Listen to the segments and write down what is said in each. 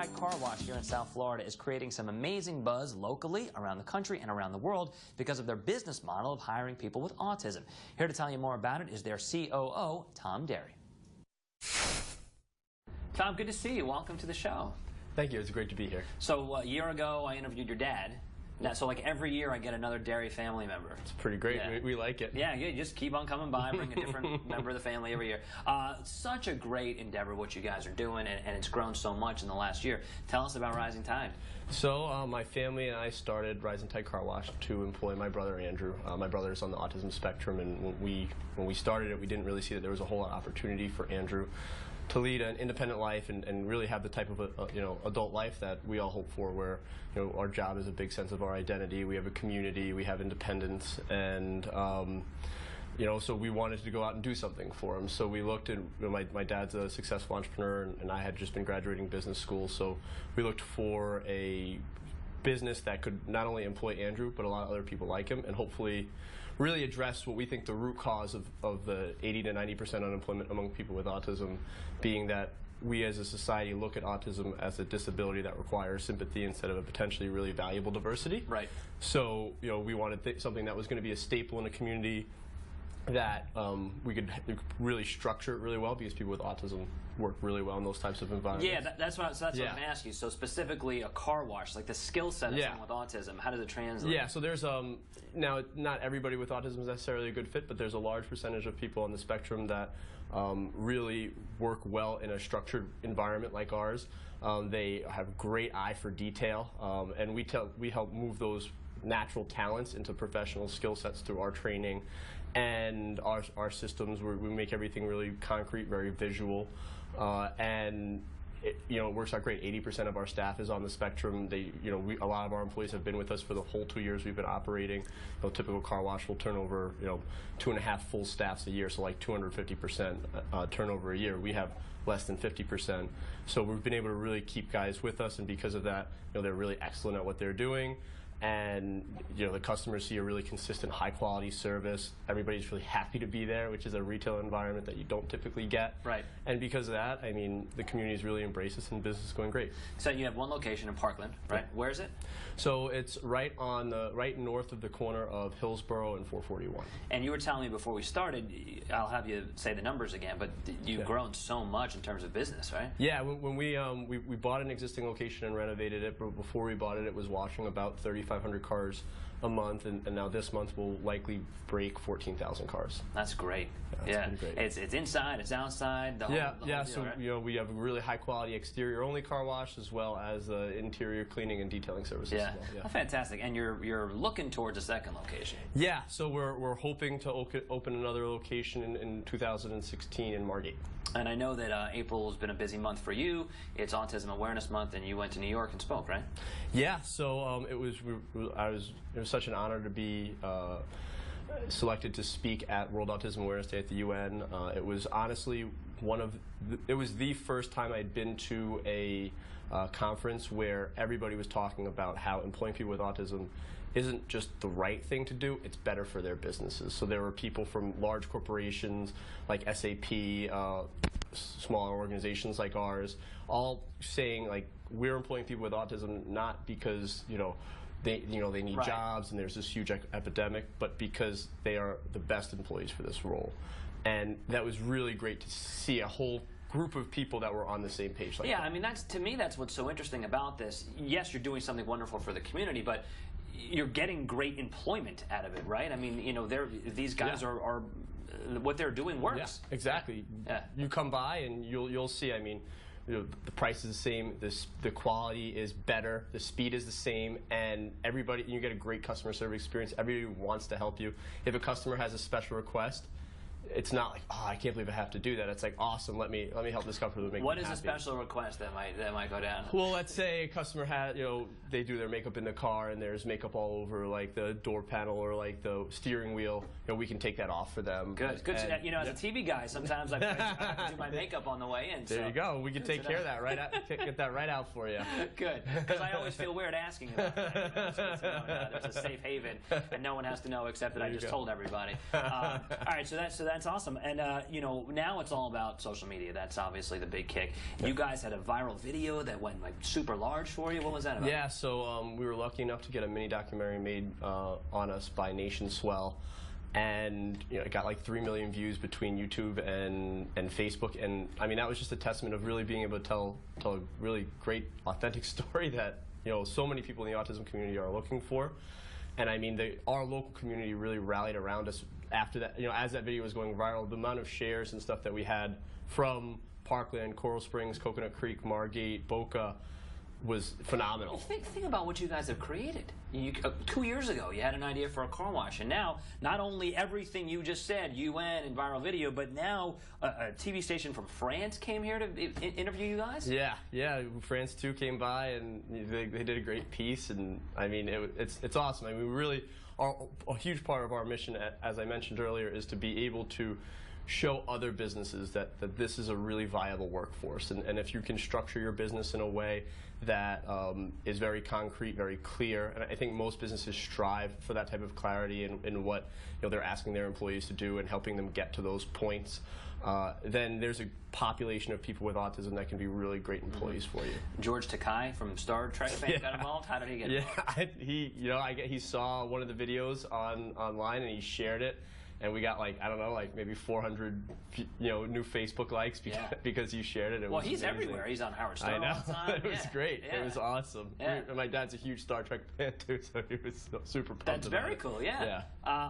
Tide Car Wash here in South Florida is creating some amazing buzz locally, around the country, and around the world because of their business model of hiring people with autism. Here to tell you more about it is their COO, Tom Derry. Tom, good to see you. Welcome to the show. Thank you. It's great to be here. So a year ago, I interviewed your dad. Now, so like every year I get another Derry family member. It's pretty great. Yeah. We like it. Yeah, you just keep on coming by, bring a different member of the family every year. Such a great endeavor what you guys are doing, and it's grown so much in the last year. Tell us about Rising Tide. So my family and I started Rising Tide Car Wash to employ my brother Andrew. My brother is on the autism spectrum, and when we started it, we didn't really see that there was a whole lot of opportunity for Andrew to lead an independent life and really have the type of adult life that we all hope for, where our job is a big sense of our identity. We have a community, we have independence, and so we wanted to go out and do something for him. So we looked at, my dad's a successful entrepreneur, and I had just been graduating business school, so we looked for a business that could not only employ Andrew, but a lot of other people like him, and hopefully really address what we think the root cause of the 80 to 90% unemployment among people with autism, being that we as a society look at autism as a disability that requires sympathy instead of a potentially really valuable diversity. Right. So we wanted something that was going to be a staple in a community that we could really structure it really well, because people with autism work really well in those types of environments. Yeah, that's what I'm going to ask you. So specifically a car wash, like the skill set of someone with autism, how does it translate? Yeah, so there's, now not everybody with autism is necessarily a good fit, but there's a large percentage of people on the spectrum that really work well in a structured environment like ours. They have great eye for detail, and we help move those natural talents into professional skill sets through our training and our systems, where we make everything really concrete, very visual, and it works out great. 80% of our staff is on the spectrum. A lot of our employees have been with us for the whole 2 years we've been operating. Typical car wash will turn over 2.5 full staffs a year, so like 250% turnover a year. We have less than 50%. So we've been able to really keep guys with us, and because of that, they're really excellent at what they're doing. And the customers see a really consistent, high-quality service. Everybody's really happy to be there, which is a retail environment that you don't typically get. Right. And because of that, I mean, the community's really embraced us, and business is going great. So you have one location in Parkland, right? Yeah. Where is it? So it's right north of the corner of Hillsborough and 441. And you were telling me before we started, I'll have you say the numbers again, but you've grown so much in terms of business, right? Yeah. When we bought an existing location and renovated it, but before we bought it, it was washing about 3,500 cars a month, and now this month we'll likely break 14,000 cars. That's great. Yeah, it's great. It's inside, it's outside. The whole deal, so right? We have a really high quality exterior only car wash, as well as interior cleaning and detailing services. Yeah, as well. Yeah. Oh, fantastic. And you're looking towards a second location. Yeah, so we're hoping to open another location in 2016 in Margate. And I know that April has been a busy month for you. It's Autism Awareness Month, and you went to New York and spoke, right? Yeah. So it was such an honor to be selected to speak at World Autism Awareness Day at the UN. It was honestly it was the first time I'd been to a conference where everybody was talking about how employing people with autism isn't just the right thing to do, it's better for their businesses. So there were people from large corporations like SAP, smaller organizations like ours, all saying, like, we're employing people with autism not because they need jobs and there's this huge epidemic, but because they are the best employees for this role. And that was really great to see a whole group of people that were on the same page. Like I mean, to me, that's what's so interesting about this. Yes, you're doing something wonderful for the community, but you're getting great employment out of it, right? I mean, these guys are what they're doing works. Yeah, exactly. Yeah. You come by and you'll see. I mean, the price is the same, the quality is better, the speed is the same, and you get a great customer service experience. Everybody wants to help you. If a customer has a special request, it's not like, oh, I can't believe I have to do that. It's like, awesome, let me help this customer make me happy. What is a special request that might go down? Well, let's say a customer has, they do their makeup in the car and there's makeup all over like the door panel or like the steering wheel. We can take that off for them. Good. And, as a TV guy, sometimes I have to do my makeup on the way in. There you go. We can take care of that get that right out for you. Good, because I always feel weird asking about that. There's a safe haven, and no one has to know except that I just told everybody. All right, so that's that's awesome. And you know, now it's all about social media. That's obviously the big kick. Yeah. You guys had a viral video that went like super large for you. What was that about? Yeah, so we were lucky enough to get a mini documentary made on us by Nation Swell. And you know, it got like 3 million views between YouTube and Facebook, and I mean that was just a testament of really being able to tell a really great, authentic story that so many people in the autism community are looking for. And I mean, our local community really rallied around us after that. As that video was going viral, the amount of shares and stuff that we had from Parkland, Coral Springs, Coconut Creek, Margate, Boca was phenomenal. Think about what you guys have created. 2 years ago, you had an idea for a car wash, and now not only everything you just said, UN and viral video, but now a TV station from France came here to interview you guys? Yeah, France too came by, and they did a great piece, and I mean, it's awesome. I mean, we really are, a huge part of our mission, as I mentioned earlier, is to be able to show other businesses that this is a really viable workforce, and if you can structure your business in a way that is very concrete, very clear, and I think most businesses strive for that type of clarity in what they're asking their employees to do and helping them get to those points, then there's a population of people with autism that can be really great employees for you. George Takei from Star Trek fame got involved? How did he get involved? Yeah, he saw one of the videos online and he shared it. And we got like, I don't know, like maybe 400, new Facebook likes because you shared it. Well, he's everywhere. He's on Howard Stern all the time. It was great. Yeah. It was awesome. Yeah. My dad's a huge Star Trek fan too, so he was super pumped. That's very cool. Yeah.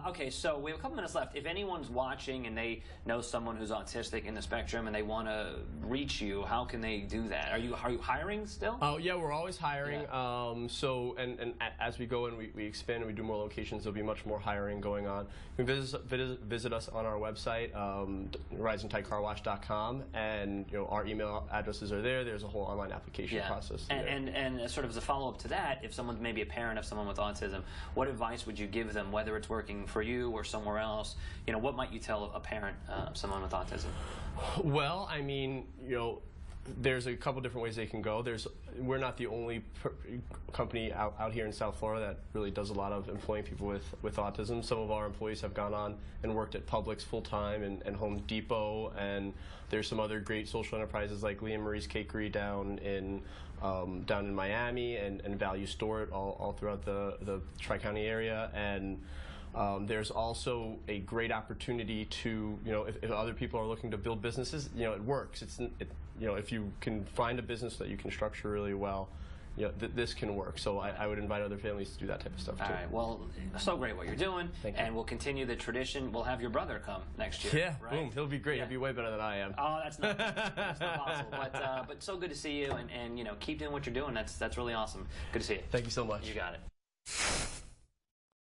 Okay, so we have a couple minutes left. If anyone's watching and they know someone who's autistic in the spectrum and they want to reach you, how can they do that? Are you hiring still? Oh yeah, we're always hiring. Yeah. So as we go and we expand and we do more locations, there'll be much more hiring going on. You can visit us on our website, RisingTideCarWash.com, and our email addresses are there. There's a whole online application process. And sort of as a follow-up to that, if someone's maybe a parent of someone with autism, what advice would you give them, whether it's working for you or somewhere else? What might you tell a parent of someone with autism? Well, I mean, there's a couple different ways they can go. We're not the only company out here in South Florida that really does a lot of employing people with autism. Some of our employees have gone on and worked at Publix full-time and Home Depot, and there's some other great social enterprises like Leah Marie's Cakery down in Miami and Value Store all throughout the Tri-County area. And there's also a great opportunity to, if other people are looking to build businesses, it works. If you can find a business that you can structure really well, this can work. So I would invite other families to do that type of stuff too. All right. Well, so great what you're doing. Thank you. And we'll continue the tradition. We'll have your brother come next year. Yeah, right? boom. He'll be great. He'll be way better than I am. Oh, that's not possible. But so good to see you, and keep doing what you're doing. That's really awesome. Good to see you. Thank you so much. You got it.